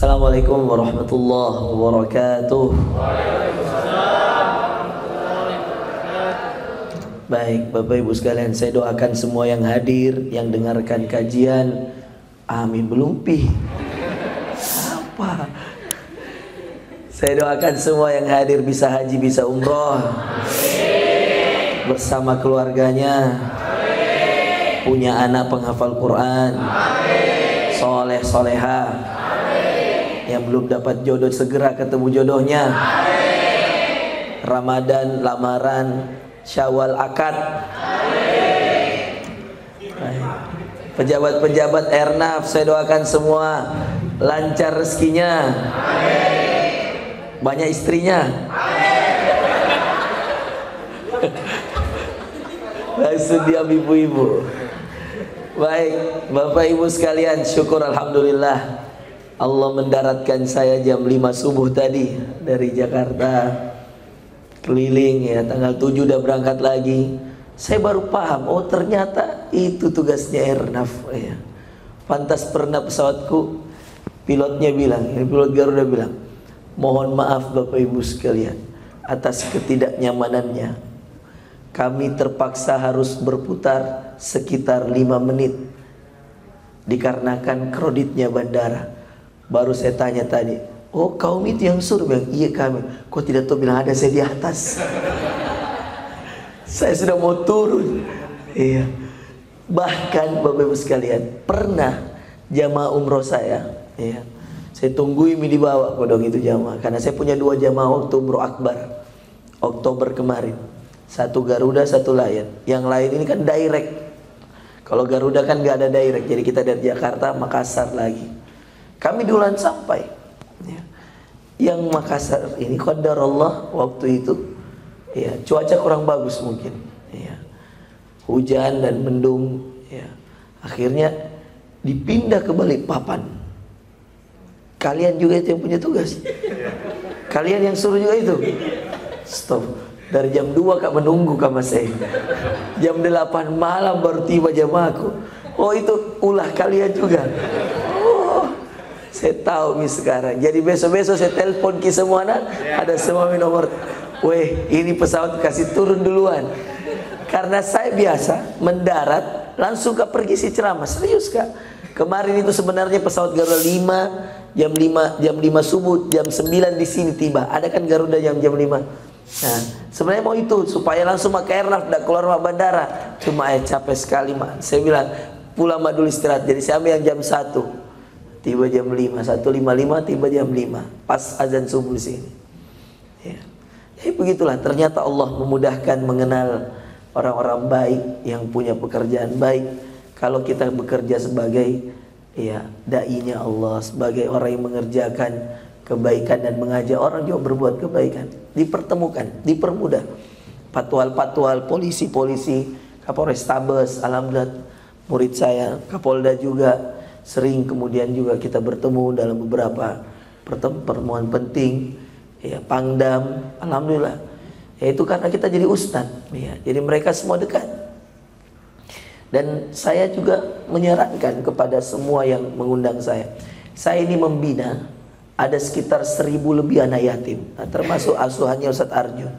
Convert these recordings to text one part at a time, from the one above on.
Assalamualaikum warahmatullahi wabarakatuh. Baik, Bapak Ibu sekalian, saya doakan semua yang hadir, yang dengarkan kajian. Amin, belum pi. Apa? Saya doakan semua yang hadir bisa haji, bisa umroh. Amin. Bersama keluarganya. Amin. Punya anak penghafal Quran. Amin. Soleh soleha. Amin. Yang belum dapat jodoh segera ketemu jodohnya. Amin. Ramadan, lamaran, Syawal, akad. Pejabat-pejabat Airnav, saya doakan semua lancar rezekinya. Banyak istrinya. Langsung diam ibu-ibu. Baik, Bapak Ibu sekalian, syukur alhamdulillah Allah mendaratkan saya jam 5 subuh tadi dari Jakarta. Keliling ya, tanggal 7 udah berangkat lagi. Saya baru paham, oh ternyata itu tugasnya Airnav ya. Pantas pernah pesawatku, pilotnya bilang, pilot Garuda bilang, mohon maaf Bapak Ibu sekalian atas ketidaknyamanannya. Kami terpaksa harus berputar sekitar 5 menit dikarenakan kreditnya bandara. Baru saya tanya tadi, oh kaum itu yang suruh? Bilang, iya kami. Kok tidak tahu bilang ada saya di atas. Saya sudah mau turun. Iya. Bahkan Bapak Ibu sekalian, pernah jamaah umroh saya, iya, saya tungguin dibawa kodong itu jamaah, karena saya punya 2 jamaah waktu umroh akbar Oktober kemarin. Satu Garuda, satu Lion. Yang lain ini kan direct. Kalau Garuda kan nggak ada direct, jadi kita dari Jakarta Makassar lagi. Kami duluan sampai. Ya. Yang Makassar ini qadarullah waktu itu ya, cuaca kurang bagus mungkin ya. Hujan dan mendung ya. Akhirnya dipindah ke Balikpapan. Kalian juga itu yang punya tugas. Kalian yang suruh juga itu. Stop. Dari jam 2 Kak menunggu sama saya. Jam 8 malam baru tiba jamaahku. Oh itu ulah kalian juga. Saya tahu nih sekarang. Jadi besok-besok saya telepon ke semua anak, ada semua nomor. Weh, ini pesawat kasih turun duluan. Karena saya biasa mendarat langsung ke pergi si ceramah. Serius Kak. Kemarin itu sebenarnya pesawat Garuda 5 jam 5 subuh, jam 9 di sini tiba. Ada kan Garuda jam 5. Nah, sebenarnya mau itu supaya langsung pakai Airnav dan keluar bandara. Cuma capek sekali, Mak. Saya bilang, pulang Mak dulu istirahat. Jadi saya ambil yang jam 1. Tiba jam 5, 1.55 tiba jam 5. Pas azan subuh sini. Ya. Jadi begitulah, ternyata Allah memudahkan mengenal orang-orang baik yang punya pekerjaan baik. Kalau kita bekerja sebagai ya dai-nya Allah, sebagai orang yang mengerjakan kebaikan dan mengajak orang juga berbuat kebaikan, dipertemukan, dipermudah. Patwal-patwal, polisi-polisi, Kapolres Tabes, alhamdulillah murid saya, Kapolda juga sering, kemudian juga kita bertemu dalam beberapa pertemuan penting ya, Pangdam, alhamdulillah. Ya itu karena kita jadi ustadz ya. Jadi mereka semua dekat. Dan saya juga menyarankan kepada semua yang mengundang saya. Saya ini membina ada sekitar 1.000 lebih anak yatim, nah, termasuk asuhannya Ustadz Arjun.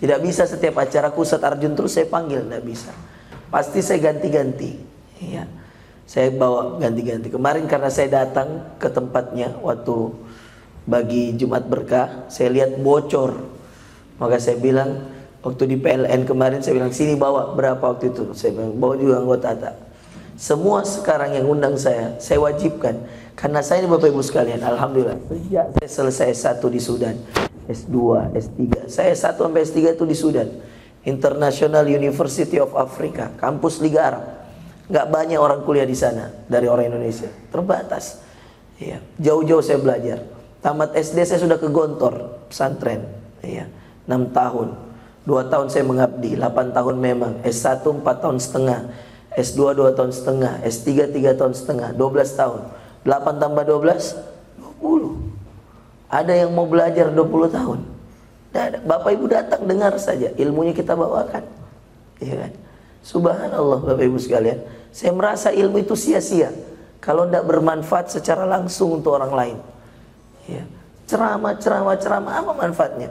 Tidak bisa setiap acaraku Ustadz Arjun terus saya panggil, tidak bisa. Pasti saya ganti-ganti ya. Saya bawa ganti-ganti. Kemarin karena saya datang ke tempatnya waktu bagi Jumat Berkah, saya lihat bocor. Maka saya bilang, waktu di PLN kemarin saya bilang, sini bawa berapa waktu itu. Saya bilang, bawa juga anggota ATA. Semua sekarang yang undang saya wajibkan. Karena saya ini Bapak Ibu sekalian, alhamdulillah, sejak saya selesai S1 di Sudan, S2, S3, saya S1 sampai S3 itu di Sudan, International University of Africa, kampus Liga Arab. Gak banyak orang kuliah di sana dari orang Indonesia, terbatas. Ya, jauh-jauh saya belajar. Tamat SD saya sudah ke Gontor, pesantren. Ya, 6 tahun, 2 tahun saya mengabdi, 8 tahun memang. S1 4 tahun setengah, S2 2 tahun setengah, S3 3 tahun setengah, 12 tahun. 8 tambah 12, 20. Ada yang mau belajar 20 tahun. Bapak Ibu datang dengar saja, ilmunya kita bawakan. Iya kan? Subhanallah Bapak Ibu sekalian, saya merasa ilmu itu sia-sia kalau tidak bermanfaat secara langsung untuk orang lain. Ya. Ceramah, apa manfaatnya?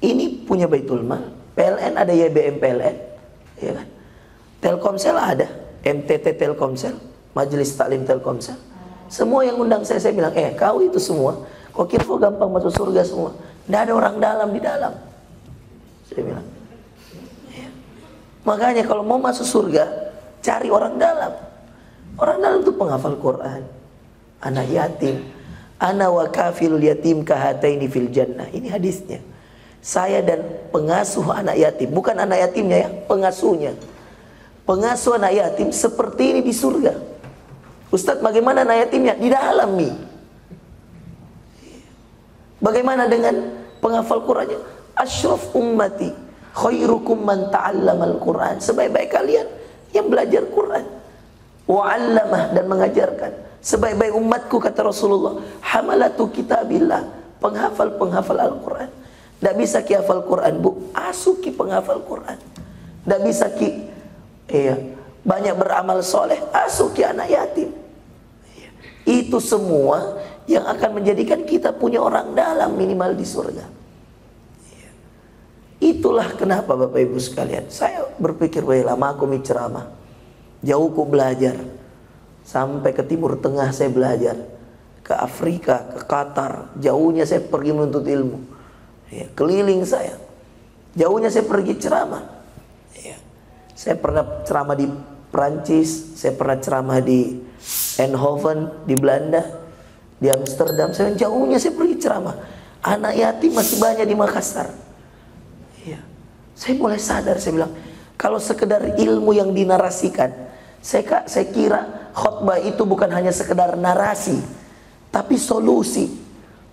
Ini punya Baitul Mal, PLN ada YBM PLN, ya kan? Telkomsel ada, MTT Telkomsel, Majelis Taklim Telkomsel. Semua yang undang saya bilang, kau itu semua, Kominfo gampang masuk surga semua. Tidak ada orang dalam di dalam. Saya bilang. Ya. Makanya kalau mau masuk surga, cari orang dalam. Orang dalam itu penghafal Quran, anak yatim. Ana wa kafilul yatim kahataini fil jannah. Ini hadisnya. Saya dan pengasuh anak yatim, bukan anak yatimnya ya, pengasuhnya. Pengasuh anak yatim seperti ini di surga. Ustadz, bagaimana anak yatimnya? Di dalam nih. Bagaimana dengan penghafal Qurannya? Asyraf ummati khairukum man ta'allamal Quran. Sebaik-baik kalian yang belajar Quran. Wa'allamah, dan mengajarkan. Sebaik-baik umatku, kata Rasulullah, hamalatu kitabillah, penghafal Al-Quran. Tidak bisa ki hafal Quran, bu, asuki penghafal Quran. Tidak bisa ki banyak beramal soleh, asuki anak yatim. Itu semua yang akan menjadikan kita punya orang dalam minimal di surga. Itulah kenapa Bapak Ibu sekalian, saya berpikir, lama aku ceramah, jauh ku belajar, sampai ke Timur Tengah saya belajar, ke Afrika, ke Qatar, jauhnya saya pergi menuntut ilmu, keliling saya, jauhnya saya pergi ceramah. Saya pernah ceramah di Prancis, saya pernah ceramah di Eindhoven di Belanda, di Amsterdam, saya jauhnya saya pergi ceramah. Anak yatim masih banyak di Makassar. Saya mulai sadar, saya bilang, kalau sekedar ilmu yang dinarasikan, saya kira khutbah itu bukan hanya sekedar narasi, tapi solusi.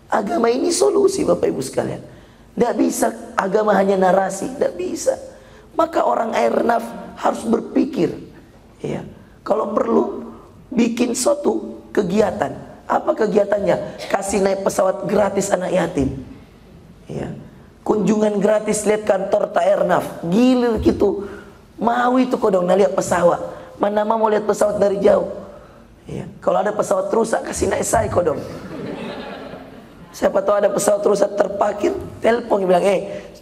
Agama ini solusi, Bapak Ibu sekalian. Tidak bisa agama hanya narasi, tidak bisa. Maka orang airnaf harus berpikir, kalau perlu bikin suatu kegiatan. Apa kegiatannya? Kasih naik pesawat gratis anak yatim. Kunjungan gratis lihat kantor Airnaf. Gilir gitu. Mau itu kodong lihat pesawat. Mana mau lihat pesawat dari jauh. Kalau ada pesawat rusak, kasih naik saya kodong. Siapa tahu ada pesawat rusak terparkir, telepon bilang,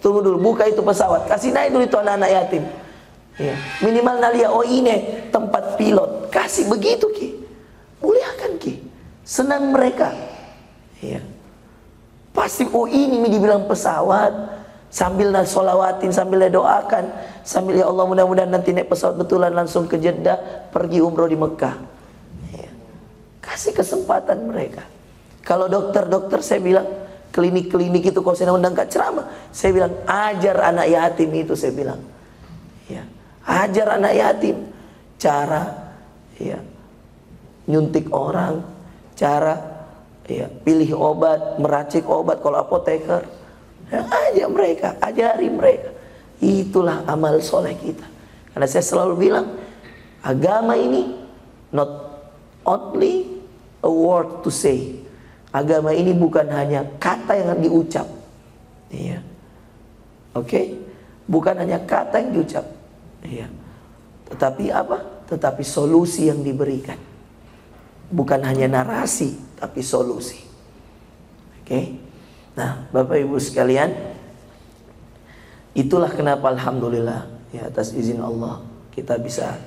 tunggu dulu, buka itu pesawat, kasih naik dulu itu anak-anak yatim. Minimal nalia, ini tempat pilot, kasih begitu ki, muliakan ki, senang mereka. Pasti ini dibilang pesawat, sambil solawatin, sambil doakan, sambil ya Allah mudah-mudahan nanti naik pesawat betulan langsung ke Jeddah, pergi umroh di Mekah. Kasih kesempatan mereka. Kalau dokter saya bilang, klinik-klinik itu kalau saya undang ke ceramah, saya bilang ajar anak yatim itu, saya bilang, ajar anak yatim cara nyuntik orang, cara pilih obat, meracik obat kalau apoteker. Ajar mereka, ajari mereka. Itulah amal soleh kita. Karena saya selalu bilang, agama ini not only a word to say. Agama ini bukan hanya kata yang diucap. Bukan hanya kata yang diucap. Tetapi apa? Tetapi solusi yang diberikan. Bukan hanya narasi, tapi solusi. Nah, Bapak Ibu sekalian, itulah kenapa alhamdulillah atas izin Allah kita bisa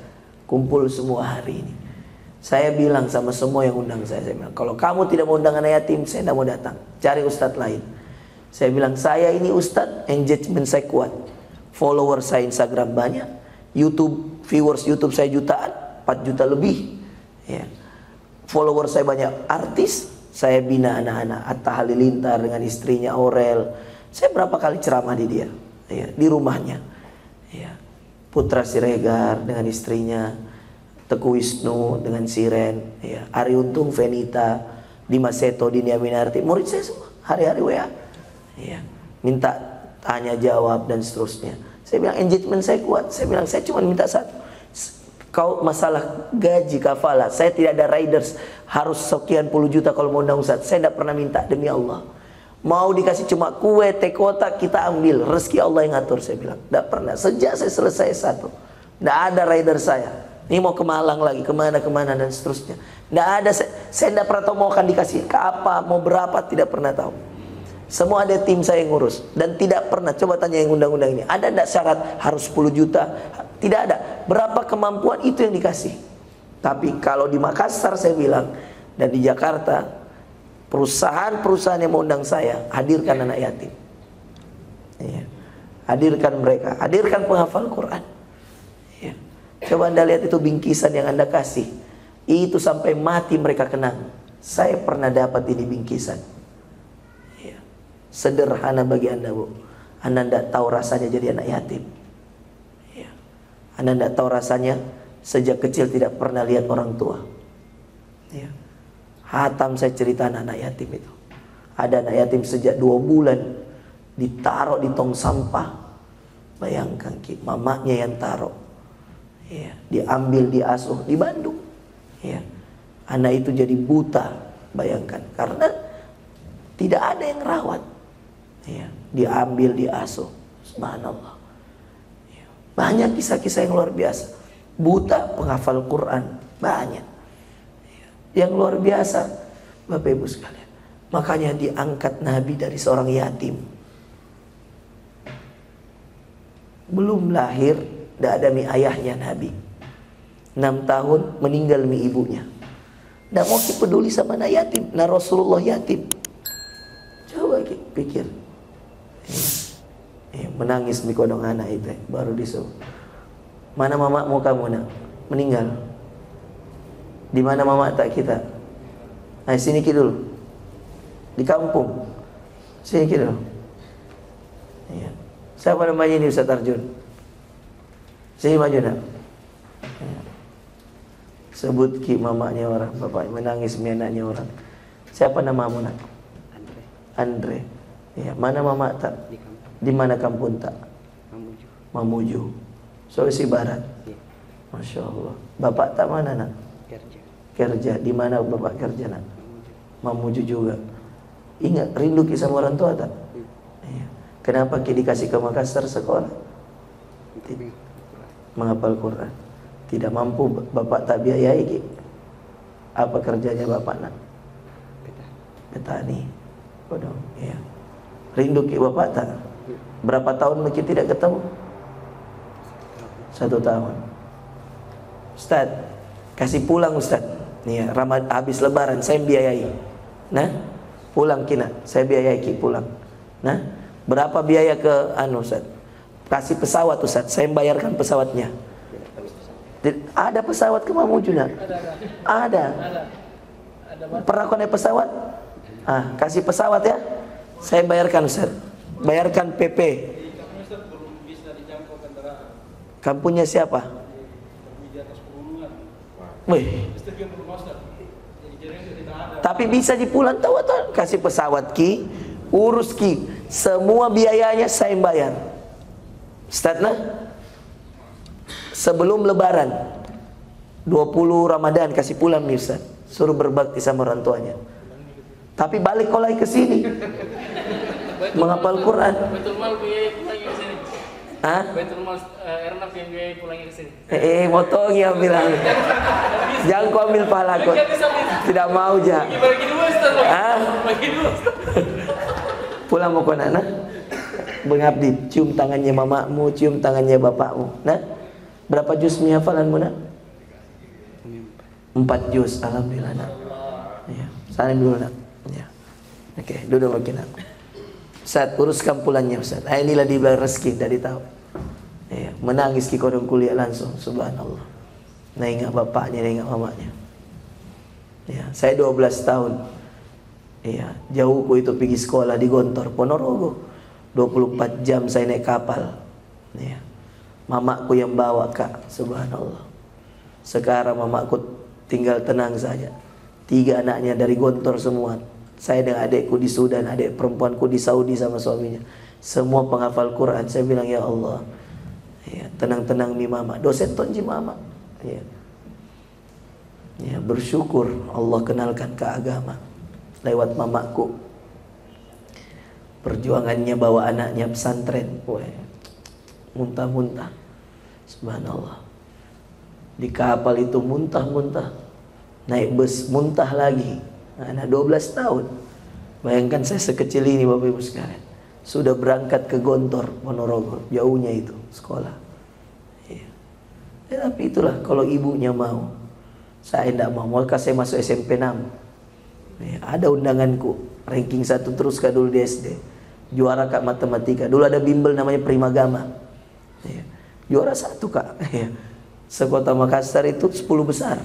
kumpul semua hari ini. Saya bilang sama semua yang undang saya bilang, kalau kamu tidak mau undang anak yatim, saya tidak mau datang. Cari ustadz lain. Saya bilang, saya ini ustadz, engagement saya kuat, follower saya Instagram banyak, viewers YouTube saya jutaan, 4 juta lebih. Follower saya banyak, artis, saya bina anak-anak, Atta Halilintar dengan istrinya Aurel. Saya berapa kali ceramah di dia, di rumahnya. Putra Siregar dengan istrinya, Teguh Wisnu dengan Siren, Ari Untung, Venita, Dimas Seto, Dinia Minarti, murid saya semua, hari-hari WA. Minta tanya jawab dan seterusnya. Saya bilang engagement saya kuat. Saya bilang saya cuma minta satu. Kau masalah gaji kafalah, saya tidak ada riders harus sekian puluh juta kalau mau undang Ustaz. Saya tidak pernah minta, demi Allah. Mau dikasih cuma kue, teh kotak, kita ambil. Rezeki Allah yang ngatur, saya bilang. Tidak pernah. Sejak saya selesai satu, tidak ada rider saya. Ini mau ke Malang lagi, kemana-kemana dan seterusnya. Nggak ada, saya tidak pernah tahu mau akan dikasih ke apa, mau berapa, tidak pernah tahu. Semua ada tim saya yang ngurus. Dan tidak pernah, coba tanya yang undang-undang ini, ada tidak syarat harus 10 juta? Tidak ada. Berapa kemampuan itu yang dikasih. Tapi kalau di Makassar saya bilang, dan di Jakarta, perusahaan-perusahaan yang mengundang saya, hadirkan anak yatim. Ya. Hadirkan mereka, hadirkan penghafal Quran. Ya. Coba Anda lihat itu bingkisan yang Anda kasih. Itu sampai mati mereka kenang. Saya pernah dapat ini bingkisan. Ya. Sederhana bagi Anda, Bu. Anda tidak tahu rasanya jadi anak yatim. Ya. Anda tidak tahu rasanya sejak kecil tidak pernah lihat orang tua. Ya. Hatam saya cerita anak yatim itu. Ada anak yatim sejak 2 bulan ditaruh di tong sampah. Bayangkan, mamanya yang taruh. Ya, diambil, diasuh di Bandung. Ya. Anak itu jadi buta, bayangkan, karena tidak ada yang rawat. Ya. Diambil, diasuh. Subhanallah. Ya. Banyak kisah-kisah yang luar biasa. Buta penghafal Quran, banyak. Ya. Yang luar biasa, Bapak Ibu sekalian. Makanya diangkat Nabi dari seorang yatim. Belum lahir, tidak ada mi ayahnya Nabi. 6 tahun meninggal mi ibunya. Tidak mau peduli sama anak yatim. Nah Rasulullah yatim. Coba pikir. Menangis mi kodong anak itu. Baru disuruh. Mana mama mau kamu nak? Meninggal. Di mana mama tak kita? Nah sini dulu. Di kampung. Sini dulu. Iya. Siapa namanya ini Ustaz Arjun? Sini maju nak. Sebut ki mamanya orang, bapak menangis mi anaknya orang. Siapa namamu nak? Andre. Andre. Ya, mana mama tak? Di mana kampung tak? Mamuju. Mamuju. Sulawesi Barat. Ya. Masya Allah. Bapak tak mana nak? Kerja. Kerja. Di mana bapak kerja nak? Mamuju. Mamuju juga. Ingat rindu kisah orang tua tak? Ya. Kenapa ki dikasih ke Makassar sekolah? Menghafal Quran. Tidak mampu bapak tak biayai ki. Apa kerjanya bapak nak? Petani. Bodoh. Ya. Rindu ki bapak tak? Berapa tahun mungkin tidak ketemu? 1 tahun. Ustaz, kasih pulang Ustaz. Nih, habis lebaran saya biayai. Nah, pulang kina, saya biayai ki pulang. Nah, berapa biaya ke Ustaz? Kasih pesawat Ustaz, saya bayarkan pesawatnya. Ada pesawat ke Mamuju nak? Ada. Pernah kau naik pesawat? Kasih pesawat ya. Saya bayarkan Ustaz. Bayarkan PP. Kampungnya siapa? Wih. Tapi bisa dipulang tahu atau kasih pesawat ki, urus ki, semua biayanya saya bayar. Ustaz nah? Sebelum lebaran 20 Ramadan kasih pulang nih Ustaz. Suruh berbakti sama orang tuanya. Tapi balik kau lagi ke sini. Menghafal Quran. Betul mal biaya pulang ke sini. Hah? Betul mal Ernaf yang biaya pulang ke sini. Motongi bilang. Jangan kau ambil pahala kau. Tidak mau ja. Bagi 2 Ustaz. Bagi 2 Ustaz. Pulang mau kau nak? Mengabdi, cium tangannya mamamu, cium tangannya bapakmu. Nah, berapa juz mi hafalanmu nak? 4 juz, alhamdulillah nak. Ya, salim dulu nak. Ya. Oke, duduk lagi nak. Ustaz, uruskan pulangnya Ustaz. Inilah dibilang rezeki, dari tahu. Ya, menangis ki kodong kuliah langsung, subhanallah. Nah, ingat bapaknya, ingat mamanya. Ya, saya 12 tahun. Ya, jauhku itu pergi sekolah di Gontor, Ponorogo. 24 jam saya naik kapal. Ya. Mamaku yang bawa kak, subhanallah. Sekarang mamaku tinggal tenang saja. 3 anaknya dari Gontor semua. Saya dengan adikku di Sudan, adik perempuanku di Saudi sama suaminya. Semua penghafal Quran. Saya bilang ya Allah, ya, tenang-tenang mi mama. Dosen tonji mama. Ya. Ya, bersyukur Allah kenalkan ke agama lewat mamaku. Perjuangannya bawa anaknya pesantren, muntah-muntah, subhanallah. Di kapal itu muntah-muntah, naik bus muntah lagi. Anak 12 tahun. Bayangkan saya sekecil ini Bapak Ibu sekalian. Sudah berangkat ke Gontor, Ponorogo, jauhnya itu sekolah. Ya. Tapi itulah kalau ibunya mau. Saya tidak mau, maka saya masuk SMP 6. Ya, ada undanganku, ranking 1 terus Kak dulu di SD. Juara Kak matematika. Dulu ada bimbel namanya Primagama. Ya. Juara 1 Kak. Ya. Sekota Makassar itu 10 besar.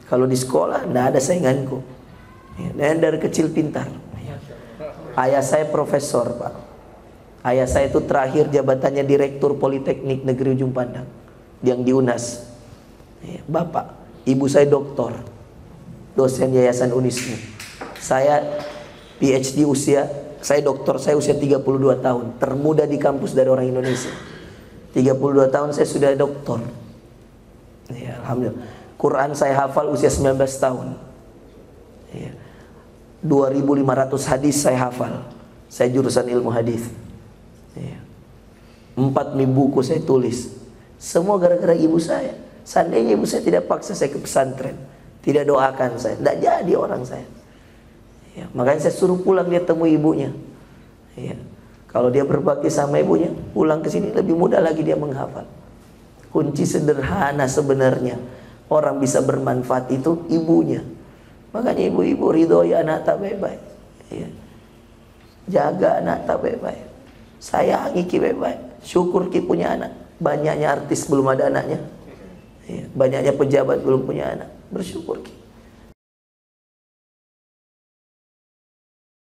Kalau di sekolah tidak ada sainganku. Ya. Dan dari kecil pintar. Ya. Ayah saya profesor Pak. Ayah saya itu terakhir jabatannya Direktur Politeknik Negeri Ujung Pandang yang di UNAS. Ya. Bapak, ibu saya doktor, dosen Yayasan Unismu. Saya PhD saya doktor, saya usia 32 tahun, termuda di kampus dari orang Indonesia. 32 tahun saya sudah doktor. Ya, alhamdulillah. Quran saya hafal usia 19 tahun. Ya. 2.500 hadis saya hafal. Saya jurusan ilmu hadis. Ya. 4.000 buku saya tulis. Semua gara-gara ibu saya. Seandainya ibu saya tidak paksa saya ke pesantren, tidak doakan saya, tidak jadi orang saya. Ya. Makanya saya suruh pulang, dia temui ibunya. Ya. Kalau dia berbakti sama ibunya, pulang ke sini lebih mudah lagi dia menghafal. Kunci sederhana sebenarnya orang bisa bermanfaat itu ibunya. Makanya ibu-ibu ridhoi anak tak baik-baik. Ya. Jaga anak tak baik-baik. Sayangi ki baik-baik. Syukur ki punya anak. Banyaknya artis belum ada anaknya. Ya. Banyaknya pejabat belum punya anak. Bersyukur ki.